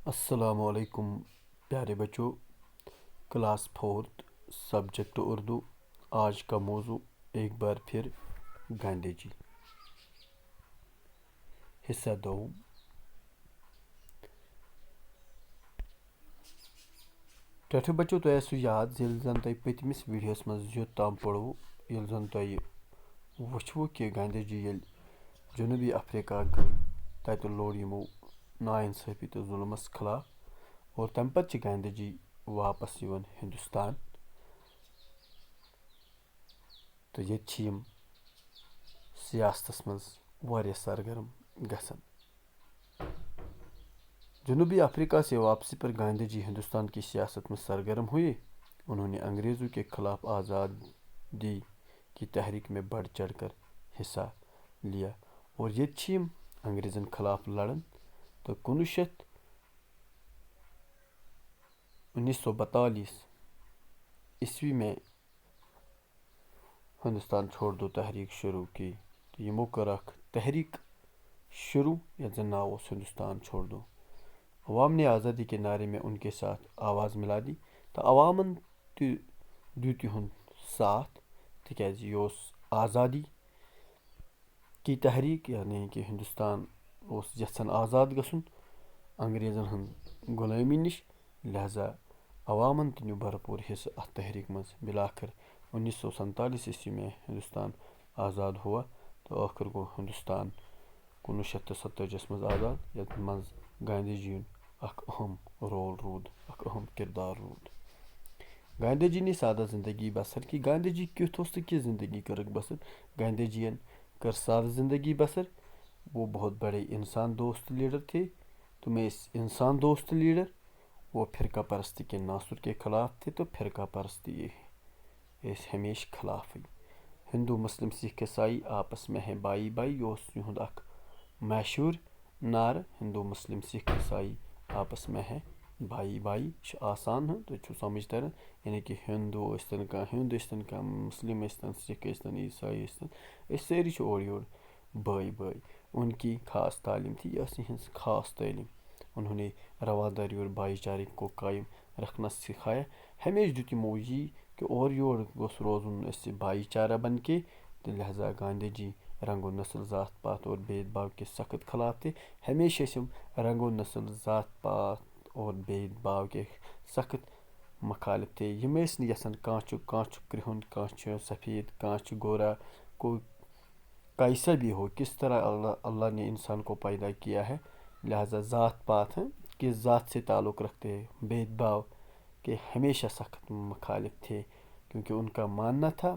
السلام علیکم پیارے بچوں، کلاس فورتھ سبجیکٹ اردو۔ آج کا موضوع ایک بار پھر گاندھی جی، حصہ دوم۔ ٹھیٹھو بچو تۄہہِ آسوٕ یاد ییٚلہِ زن تۄہہِ پٔتمِس ویٖڈیوَس منٛز یوٚت تام پوٚروٕ، ییٚلہِ زن تۄہہِ وٕچھوٕ کہِ گاندھی جی ییٚلہِ جنوٗبی افریقہ گٔے تَتہِ لوٚڑ یِمو نااِنصٲفی تہٕ ظُلمس خٕلاف، اور تَمہِ پتہٕ چھِ گاندھی جی واپس یِوان ہندوستان، تہٕ ییٚتہِ چھِ یِم سیاستس منٛز واریاہ سرگرم گژھان۔ جنوبی افریقہ سے واپسی پر گاندھی جی ہندوستان کی سیاست میں سرگرم ہوئے۔ انہوں نے انگریزوں کے خلاف آزادی کی تحریک میں بڑھ چڑھ کر حصہ لیا، اور ییٚتہِ چھِ یِم انگریزن خلاف لڑان، تو 1942 عیسوی میں ہندوستان چھوڑ دو تحریک شروع کی۔ تو یِمو کٔر اکھ تحریک شروع یتھ زن ناو اوس ہندوستان چھوڑ دو۔ عوام نے آزادی کے نعرے میں ان کے ساتھ آواز ملا دی، تو عوامن تہِ دیُت یِہُنٛد ساتھ، تِکیٛازِ یہِ اوس آزادی کی تحریک، یعنی کہ ہندوستان اوس یژھان آزاد گژھُن انگریزن ہٕنٛز غلٲمی نِش، لہذا عوامن تہِ نیوٗ بھرپوٗر حصہٕ اتھ تحریک منٛز۔ بالآخر 1947 عیسوی میں ہندوستان آزاد ہوا، تو ٲخٕر گوٚو ہندوستان 1947 منٛز آزاد، یتھ منٛز گاندھی جی یُن اکھ اہم رول روٗد، اکھ اہم کردار روٗد۔ گاندھی جی نے سادہ زندگی بسر کی۔ گاندھی جی کیُتھ اوس تہٕ کِژھ زندگی کٔرٕکھ بسر؟ گاندھی جی ین کٔر سادہ زندگی بسر۔ وہ بہت بڑے انسان دوست لیڈر تھے، تم ٲسۍ انسان دوست لیڈر۔ وہ فرقہ پرستی کے ناصر کے خلاف تھے، تو فرقہ پرستی ٲسۍ ہمیشہ خلافٕے۔ ہندو مسلم سکھ عیسائی آپس میں ہیں بائی بائی، یہِ اوس یِہُنٛد اکھ مشہوٗر نعرٕ، ہندو مسلم سکھ عیسائی آپس میں ہیں بائی بائی۔ یہِ چھُ آسان، تۄہہِ چھُو سمجھ تران، یعنی کہ ہندو ٲسۍتن کانٛہہ ہیوٚنٛد ٲسۍتن کانٛہہ مسلم ٲسۍتن سکھ ٲسۍتن عیسائی ٲسۍتن، أسۍ سٲری چھِ اورٕ یورٕ بٲے بٲے۔ ان کی خاص تعلیم تھی، یہ ٲس یِہنٛز خاص تعلیٖم۔ انہوں نے رواداری اور بھائی چارے کو قائم رکھنا سکھایا۔ ہمیشہ دیُت یِمو یی کہ اورٕ یورٕ گوٚژھ روزُن اَسہِ بھایی چارہ بن کے، تہٕ لہذا گاندھی جی رنگ و نسل ذات پات اور بید باو کے سخت خلاف تھے۔ ہمیشہ ٲسۍ یِم رنگ و نسل ذات پات اور بید باو کے سخت مخالف تھے۔ یِم ٲسۍ نہٕ یژھان کانٛہہ چھُ کرٛہُن، کانٛہہ چھُ سفید، کانٛہہ چھُ گورا، کوئی کیسا بھی ہو، کس طرح اللہ نے انسان کو پیدا کیا ہے، لہذا ذات پات ہیں، کس ذات سے تعلق رکھتے ہیں، بید باو کے ہمیشہ سخت مخالف تھے، کیونکہ ان کا ماننا تھا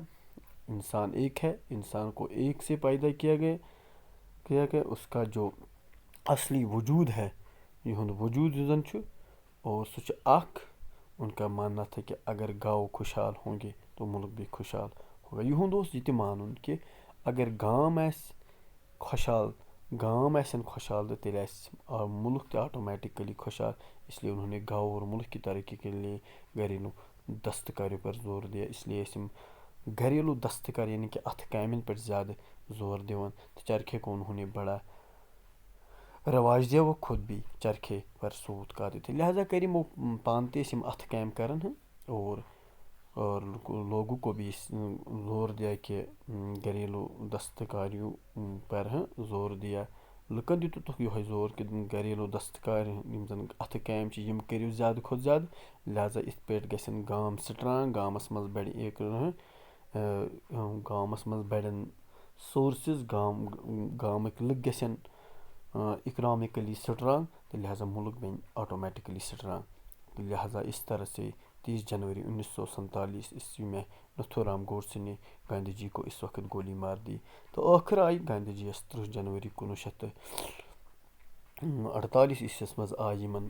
انسان ایک ہے، انسان کو ایک سے پیدا کیا گیا، اس کا جو اصلی وجود ہے، یہُنٛد وجود یُس زن چھُ، اور سُہ چھُ اکھ۔ ان کا ماننا تھا کہ اگر گاؤں خوشحال ہوں گے تو ملک بھی خوشحال ہوگا۔ یِہُنٛد اوس یہِ تہِ مانُن کہ اگر گام آسہِ خوشحال، گام آسن خوشحال، تو تیٚلہِ آسہِ ملک تہِ آٹومیٹکلی خوشحال۔ اس لیے انہوں نے گاؤں اور ملک کی ترقی کے لیے گھریلو دستکاریوں پر زور دیا۔ اس لیے ٲسۍ یِم گھریلو دستکار یعنی کہ اتھٕ کامٮ۪ن پٮ۪ٹھ زیادٕ زور دِوان، تہٕ چرخے کو انہوں نے بڑا رواج دیا، وہ خود بھی چرخے پر سوت کاتے تھے، لہذا کر یِمو پانہٕ تہِ ٲسۍ یِم اتھٕ کامہِ کران، اور لوگوں کو بھی زور دیا کہ گھریلو دستکاریوں پر زور دیا۔ لُکن تہِ دِتُکھ یِہوٚے زور کہ گھریلو دستکار یِم زن اتھٕ کامہِ چھِ یِم کٔرِو زیادٕ کھۄتہٕ زیادٕ، لہذا یِتھ پٲٹھۍ گژھن گام سٹرانٛگ، گامس منٛز بڑِ گامس منٛز بڑن سورسز، گامٕکۍ لُکھ گژھن اکنامکلی سٹرانٛگ، تو لہذا ملک بنہِ آٹومیٹکلی سٹرانٛگ۔ لہذا اس طرح سے 30 جنوری 1947 عیسوی میں نتھو رام گوڈسے نے گاندھی جی کو اس وقت گولی مار دی۔ تو ٲخٕر آیہِ گاندھی جی یس 30 جنوری 1948 عیسویس منٛز آیہِ یِمن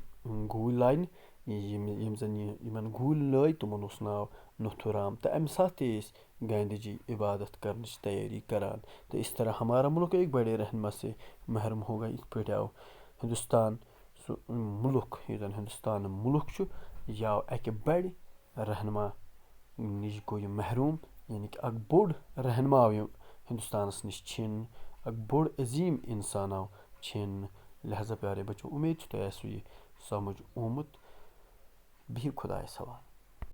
گوٗلۍ لاینہٕ۔ یِم زن یِمن گوٗلۍ لٲگۍ تِمن اوس ناو نتھو رام، تہٕ امہِ ساتہٕ تہِ ٲسۍ گاندھی جی عبادت کرنٕچ تیٲری کران۔ تو اس طرح ہمارا ملک ایک بڑے رہنما سے محروم ہوگا۔ یِتھ پٲٹھۍ آو ہندوستان سُہ ملک، یُس زن ہندوستان ملک چھُ، یہِ آو اکہِ بڑِ رہنما نِش گوٚو یہِ محروم، یعنی کہ اکھ بوٚڑ رہنما آو یہِ ہندوستانس نِش چھیننہٕ، اکھ بوٚڑ عظیٖم انسان آو چھیننہٕ۔ لہذا پیارے بچو، امید چھِ تۄہہِ آسوٕ یہِ سمجھ آمُت بِہِو خۄدایَس حوال.